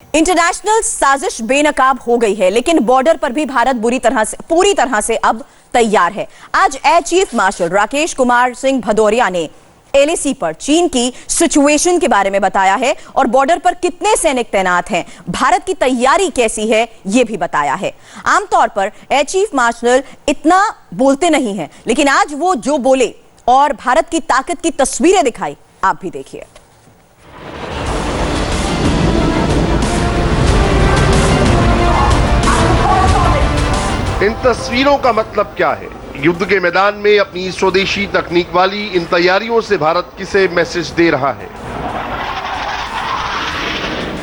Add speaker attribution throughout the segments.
Speaker 1: International साजिश बेनकाब हो गई है, लेकिन बॉर्डर पर भी भारत पूरी तरह से अब तैयार है। आज air chief marshal Rakesh Kumar Singh Bhadauria ने एलएसी पर चीन की सिचुएशन के बारे में बताया है और बॉर्डर पर कितने सैनिक तैनात हैं, भारत की तैयारी कैसी है, यह भी बताया है। आमतौर पर एयर चीफ मार्शल इतना बोलते नहीं हैं, लेकिन आज वो जो बोले और भारत की ताकत की तस्वीरें दिखाई, आप भी देखिए।
Speaker 2: इन तस्वीरों का मतलब क्या है? युद्ध के मैदान में अपनी स्वदेशी तकनीक वाली इन तैयारियों से भारत किसे मैसेज दे रहा है?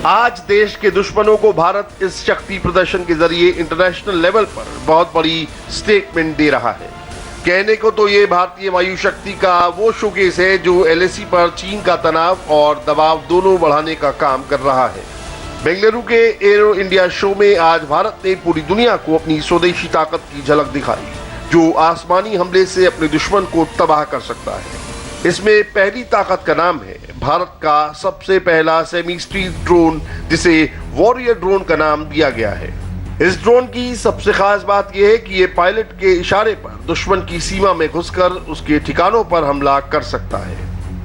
Speaker 2: आज देश के दुश्मनों को भारत इस शक्ति प्रदर्शन के जरिए इंटरनेशनल लेवल पर बहुत बड़ी स्टेटमेंट दे रहा है। कहने को तो ये भारतीय वायु शक्ति का वो शोकेस है जो एलएसी पर चीन का तनाव और दबाव दोनों बढ़ाने का काम कर रहा है। बेंगलुरु के एरो इंडिया शो में आज भारत ने पूरी दुनिया को अपनी स्वदेशी ताकत की झलक दिखाई, जो आसमानी हमले से अपने दुश्मन को तबाह कर सकता है। इसमें पहली ताकत का नाम है भारत का सबसे पहला सेमी स्टील्थ ड्रोन, जिसे वॉरियर ड्रोन का नाम दिया गया है। इस ड्रोन की सबसे खास बात यह है कि ये पायलट के इशारे पर दुश्मन की सीमा में घुसकर उसके ठिकानों पर हमला कर सकता है।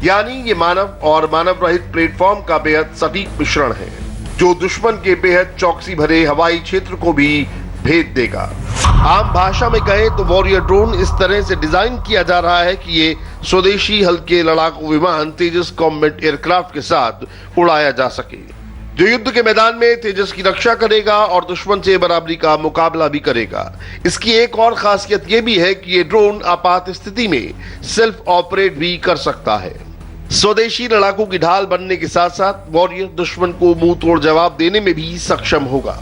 Speaker 2: यानी ये मानव और मानव रहित प्लेटफॉर्म का बेहद सटीक मिश्रण है, जो दुश्मन के बेहद चौकसी भरे हवाई क्षेत्र को भी भेद देगा। आम भाषा में कहें तो वॉरियर ड्रोन इस तरह से डिजाइन किया जा रहा है कि ये स्वदेशी हल्के लड़ाकू विमान तेजस कॉम्बैट एयरक्राफ्ट के साथ उड़ाया जा सके, जो युद्ध के मैदान में तेजस की रक्षा करेगा और दुश्मन से बराबरी का मुकाबला भी करेगा। इसकी एक और खासियत यह भी है कि ये ड्रोन आपात स्थिति में सेल्फ ऑपरेट भी कर सकता है। स्वदेशी लड़ाकू की ढाल बनने के साथ साथ वॉरियर दुश्मन को मुंह तोड़ जवाब देने में भी सक्षम होगा।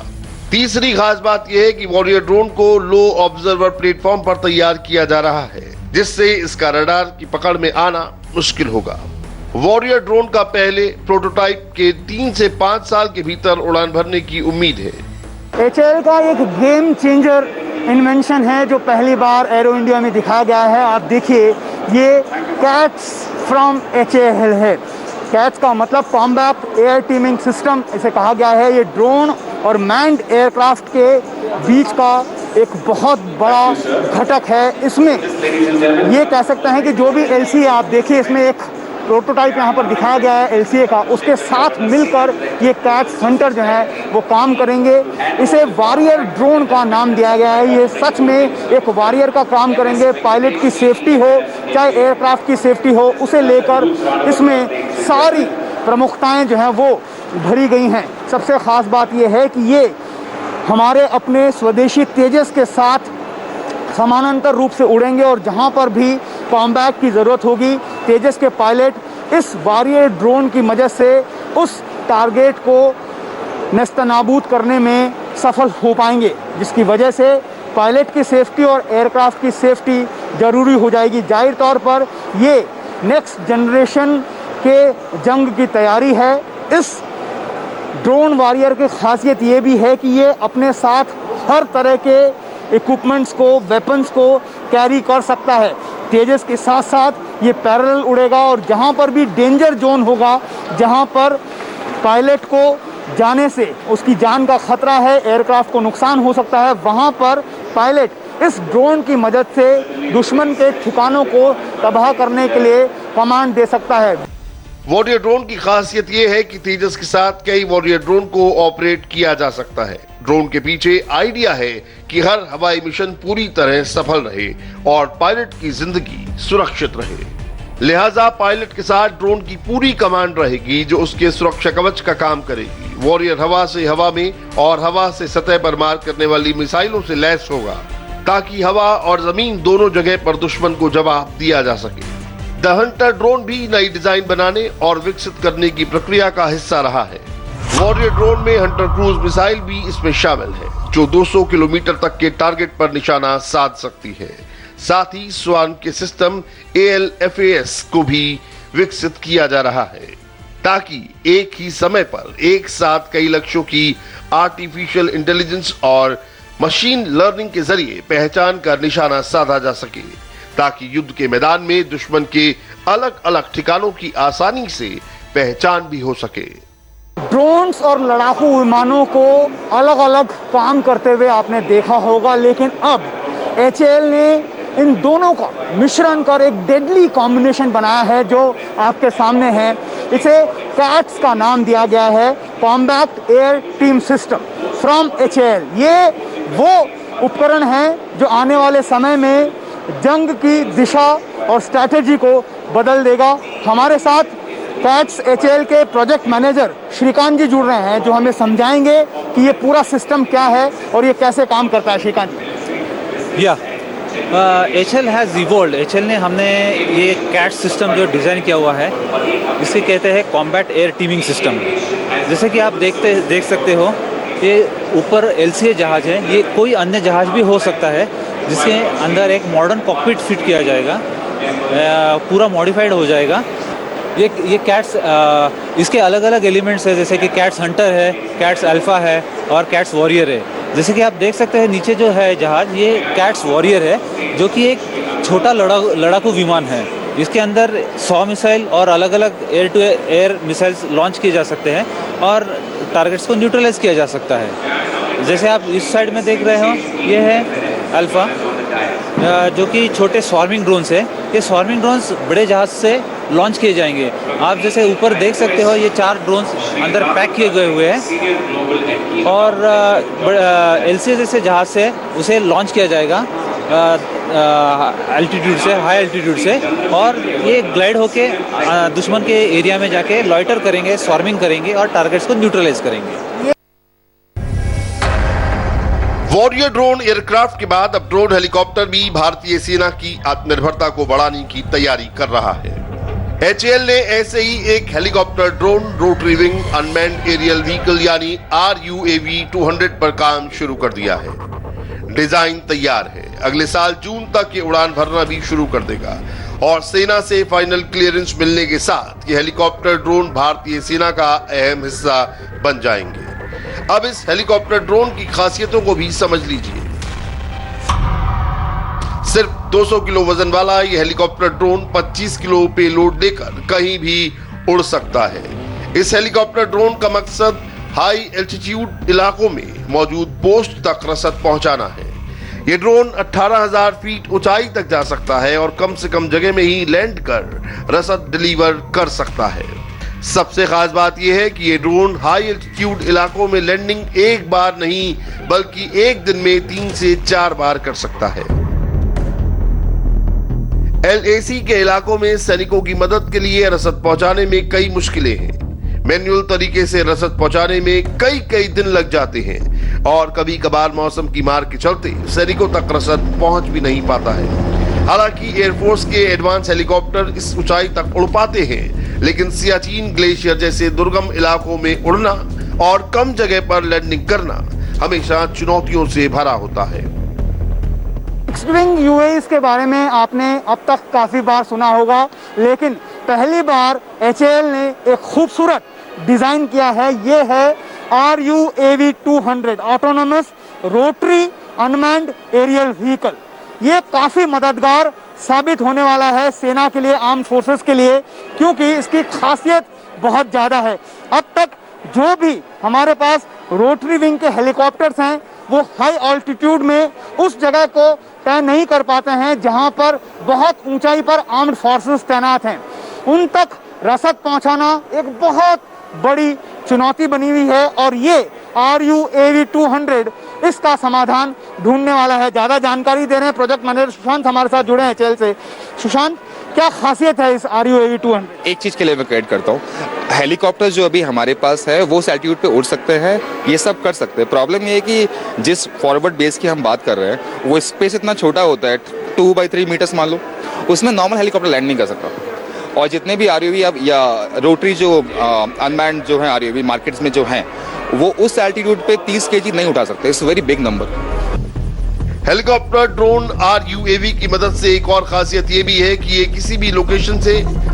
Speaker 2: तीसरी खास बात यह है कि वॉरियर ड्रोन को लो ऑब्जर्वर प्लेटफॉर्म पर तैयार किया जा रहा है, जिससे इसका रडार की पकड़ में आना मुश्किल होगा। वॉरियर ड्रोन का पहले प्रोटोटाइप के 3 से 5 साल के भीतर उड़ान भरने की उम्मीद है।
Speaker 3: एचएएल का एक गेम चेंजर इन्वेंशन है जो पहली बार एरो इंडिया में दिखाया गया है। आप देखिए, ये कैट्स फ्रॉम एचएएल है। कैट्स का मतलब कॉम्बैट एयर टीमिंग सिस्टम इसे कहा गया है। ये ड्रोन और मैन्ड एयरक्राफ्ट के बीच का एक बहुत बड़ा घटक है। इसमें ये कह सकते हैं कि जो भी एलसी आप देखिए, इसमें एक प्रोटोटाइप यहाँ पर दिखाया गया है एलसीए का, उसके साथ मिलकर ये कैट सेंटर जो है वो काम करेंगे। इसे वॉरियर ड्रोन का नाम दिया गया है। ये सच में एक वॉरियर का काम करेंगे। पायलट की सेफ्टी हो चाहे एयरक्राफ्ट की सेफ्टी हो, उसे लेकर इसमें सारी प्रमुखताएं जो हैं वो भरी गई हैं। सबसे ख़ास बात ये है कि ये हमारे अपने स्वदेशी तेजस के साथ समानांतर रूप से उड़ेंगे और जहां पर भी कॉम्बैट की ज़रूरत होगी, तेजस के पायलट इस वॉरियर ड्रोन की मदद से उस टारगेट को नेस्तनाबूद करने में सफल हो पाएंगे, जिसकी वजह से पायलट की सेफ्टी और एयरक्राफ्ट की सेफ्टी ज़रूरी हो जाएगी। जाहिर तौर पर ये नेक्स्ट जनरेशन के जंग की तैयारी है। इस ड्रोन वॉरियर की खासियत ये भी है कि ये अपने साथ हर तरह के इक्विपमेंट्स को, वेपन्स को कैरी कर सकता है। तेजस के साथ साथ ये पैरेलल उड़ेगा और जहाँ पर भी डेंजर जोन होगा, जहाँ पर पायलट को जाने से उसकी जान का खतरा है, एयरक्राफ्ट को नुकसान हो सकता है, वहाँ पर पायलट इस ड्रोन की मदद से दुश्मन के ठिकानों को तबाह करने के लिए कमांड दे सकता है।
Speaker 2: वॉरियर ड्रोन की खासियत यह है कि तेजस के साथ कई वॉरियर ड्रोन को ऑपरेट किया जा सकता है। ड्रोन के पीछे आइडिया है कि हर हवाई मिशन पूरी तरह सफल रहे और पायलट की जिंदगी सुरक्षित रहे। लिहाजा पायलट के साथ ड्रोन की पूरी कमांड रहेगी, जो उसके सुरक्षा कवच का काम करेगी। वॉरियर हवा से हवा में और हवा से सतह पर मार करने वाली मिसाइलों से लैस होगा, ताकि हवा और जमीन दोनों जगह पर दुश्मन को जवाब दिया जा सके। द हंटर ड्रोन भी नई डिजाइन बनाने और विकसित करने की प्रक्रिया का हिस्सा रहा है। वॉरियर ड्रोन में हंटर क्रूज मिसाइल भी इसमें शामिल है, जो 200 किलोमीटर तक के टारगेट पर निशाना साध सकती है। साथ ही स्वान के सिस्टम ALFAS को भी विकसित किया जा रहा है, ताकि एक ही समय पर एक साथ कई लक्ष्यों की आर्टिफिशियल इंटेलिजेंस और मशीन लर्निंग के जरिए पहचान कर निशाना साधा जा सके, ताकि युद्ध के मैदान में दुश्मन के अलग अलग ठिकानों की आसानी से पहचान भी हो सके।
Speaker 3: ड्रोन्स और लड़ाकू विमानों को अलग अलग काम करते हुए आपने देखा होगा, लेकिन अब HAL ने इन दोनों का मिश्रण कर एक डेडली कॉम्बिनेशन बनाया है जो आपके सामने है। इसे कैट्स का नाम दिया गया है, combat air team system from HAL। ये वो उपकरण हैं जो आने वाले समय में जंग की दिशा और स्ट्रैटेजी को बदल देगा। हमारे साथ कैट्स HAL के प्रोजेक्ट मैनेजर श्रीकांत जी जुड़ रहे हैं जो हमें समझाएंगे कि ये पूरा सिस्टम क्या है और ये कैसे काम करता है। श्रीकांत जी।
Speaker 4: HAL has evolved. HAL ने हमने ये कैट सिस्टम जो डिज़ाइन किया हुआ है इसे कहते हैं कॉम्बैट एयर टीमिंग सिस्टम। जैसे कि आप देख सकते हो ये ऊपर LCA जहाज़ है, ये कोई अन्य जहाज़ भी हो सकता है जिसके अंदर एक मॉडर्न कॉकपिट फिट किया जाएगा, पूरा मॉडिफाइड हो जाएगा। ये कैट्स इसके अलग अलग एलिमेंट्स है, जैसे कि कैट्स हंटर है, कैट्स अल्फ़ा है और कैट्स वॉरियर है। जैसे कि आप देख सकते हैं नीचे जो है जहाज़ ये कैट्स वॉरियर है जो कि एक छोटा लड़ाकू विमान है। इसके अंदर 100 मिसाइल और अलग अलग air to air missiles launch किए जा सकते हैं और टारगेट्स को न्यूट्रलाइज किया जा सकता है। जैसे आप इस साइड में देख रहे हो ये है अल्फ़ा जो कि छोटे स्वार्मिंग ड्रोन्स है। ये स्वार्मिंग ड्रोन्स बड़े जहाज़ से लॉन्च किए जाएंगे। आप जैसे ऊपर देख सकते हो ये 4 ड्रोन्स अंदर पैक किए गए हुए हैं और LCA जैसे जहाज़ से उसे लॉन्च किया जाएगा एल्टीट्यूड से, हाई एल्टीट्यूड से, और ये ग्लाइड होके दुश्मन के एरिया में जाके लॉइटर करेंगे, स्वार्मिंग करेंगे और टारगेट्स को न्यूट्रलाइज करेंगे।
Speaker 2: वॉरियर ड्रोन एयरक्राफ्ट के बाद अब ड्रोन हेलीकॉप्टर भी भारतीय सेना की आत्मनिर्भरता को बढ़ाने की तैयारी कर रहा है। HAL ने ऐसे ही एक helicopter drone rotary wing unmanned aerial vehicle यानी RUAV 200 पर काम शुरू कर दिया है। डिजाइन तैयार है, अगले साल जून तक ये उड़ान भरना भी शुरू कर देगा और सेना से फाइनल क्लियरेंस मिलने के साथ ये हेलीकॉप्टर ड्रोन भारतीय सेना का अहम हिस्सा बन जाएंगे। अब इस हेलीकॉप्टर ड्रोन की खासियतों को भी समझ लीजिए। सिर्फ 200 किलो वजन वाला यह हेलीकॉप्टर ड्रोन 25 किलो पेलोड लेकर कहीं भी उड़ सकता है। इस हेलीकॉप्टर ड्रोन का मकसद हाई एल्टीट्यूड इलाकों में मौजूद पोस्ट तक रसद पहुंचाना है। यह ड्रोन 18,000 फीट ऊंचाई तक जा सकता है और कम से कम जगह में ही लैंड कर रसद डिलीवर कर सकता है। सबसे खास बात यह है कि ये ड्रोन हाई एल्टीट्यूड इलाकों में लैंडिंग एक बार नहीं बल्कि एक दिन में 3 से 4 बार कर सकता है। LAC के इलाकों में सैनिकों की मदद के लिए रसद पहुंचाने में कई मुश्किलें हैं। मैन्युअल तरीके से रसद पहुंचाने में कई दिन लग जाते हैं और कभी कभार मौसम की मार के चलते सैनिकों तक रसद पहुंच भी नहीं पाता है। हालांकि एयरफोर्स के एडवांस हेलीकॉप्टर इस ऊंचाई तक उड़ पाते हैं, लेकिन सियाचिन ग्लेशियर जैसे दुर्गम इलाकों में उड़ना और कम जगह पर लैंडिंग करना हमेशा चुनौतियों से भरा होता है।
Speaker 3: फिक्स्ड विंग UAVs के बारे में आपने अब तक काफ़ी बार सुना होगा, लेकिन पहली बार HAL ने एक खूबसूरत डिज़ाइन किया है। ये है RUAV 200 autonomous rotary unmanned aerial vehicle. ये काफ़ी मददगार साबित होने वाला है सेना के लिए, आर्म फोर्सेस के लिए, क्योंकि इसकी खासियत बहुत ज़्यादा है। अब तक जो भी हमारे पास रोटरी विंग के हेलीकॉप्टर्स हैं वो हाई ऑल्टीट्यूड में उस जगह को तय नहीं कर पाते हैं जहां पर बहुत ऊंचाई पर आर्म्ड फोर्सेस तैनात हैं। उन तक रसद पहुंचाना एक बहुत बड़ी चुनौती बनी हुई है और ये RUAV 200 इसका समाधान ढूंढने वाला है। ज़्यादा जानकारी दे रहे हैं प्रोजेक्ट मैनेजर सुशांत हमारे साथ जुड़े हैं HAL से। सुशांत, क्या खासियत है इस RUAV 200?
Speaker 5: एक चीज़ के लिए मैं क्रेडिट करता हूँ, हेलीकॉप्टर जो अभी हमारे पास है वो उस एल्टीट्यूड पे उड़ सकते हैं, ये सब कर सकते हैं। प्रॉब्लम ये है कि जिस फॉरवर्ड बेस की हम बात कर रहे हैं वो स्पेस इतना छोटा होता है, 2x3 मीटर्स मान लो, उसमें नॉर्मल हेलीकॉप्टर लैंड नहीं कर सकता। और जितने भी RUAV अब या रोटरी जो अनमैन्ड जो है RUAV मार्केट्स में जो हैं वो उस एल्टीट्यूड पे 30 kg नहीं उठा सकते। It's very big number.
Speaker 2: Helicopter drone RUAV की मदद से एक और खासियत ये भी है कि ये किसी भी लोकेशन से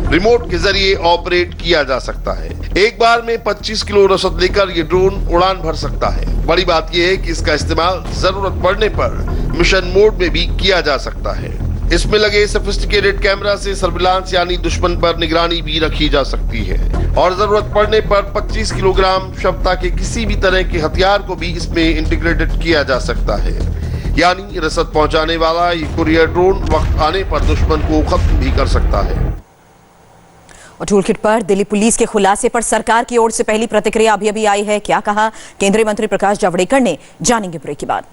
Speaker 2: रिमोट के जरिए ऑपरेट किया जा सकता है। एक बार में 25 किलो रसद लेकर ये ड्रोन उड़ान भर सकता है। बड़ी बात यह है कि इसका इस्तेमाल जरूरत पड़ने पर मिशन मोड में भी किया जा सकता है। इसमें लगे सोफिस्टिकेटेड कैमरा से सर्विलांस यानी दुश्मन पर निगरानी भी रखी जा सकती है और जरूरत पड़ने पर 25 किलोग्राम क्षमता के किसी भी तरह के हथियार को भी इसमें इंटीग्रेटेड किया जा सकता है। यानी रसद पहुंचाने वाला ये कुरियर ड्रोन वक्त आने पर दुश्मन को खत्म भी कर सकता है।
Speaker 1: और टूलकिट पर दिल्ली पुलिस के खुलासे पर सरकार की ओर से पहली प्रतिक्रिया अभी आई है। क्या कहा केंद्रीय मंत्री प्रकाश जावड़ेकर ने, जानेंगे ब्रेक के बाद।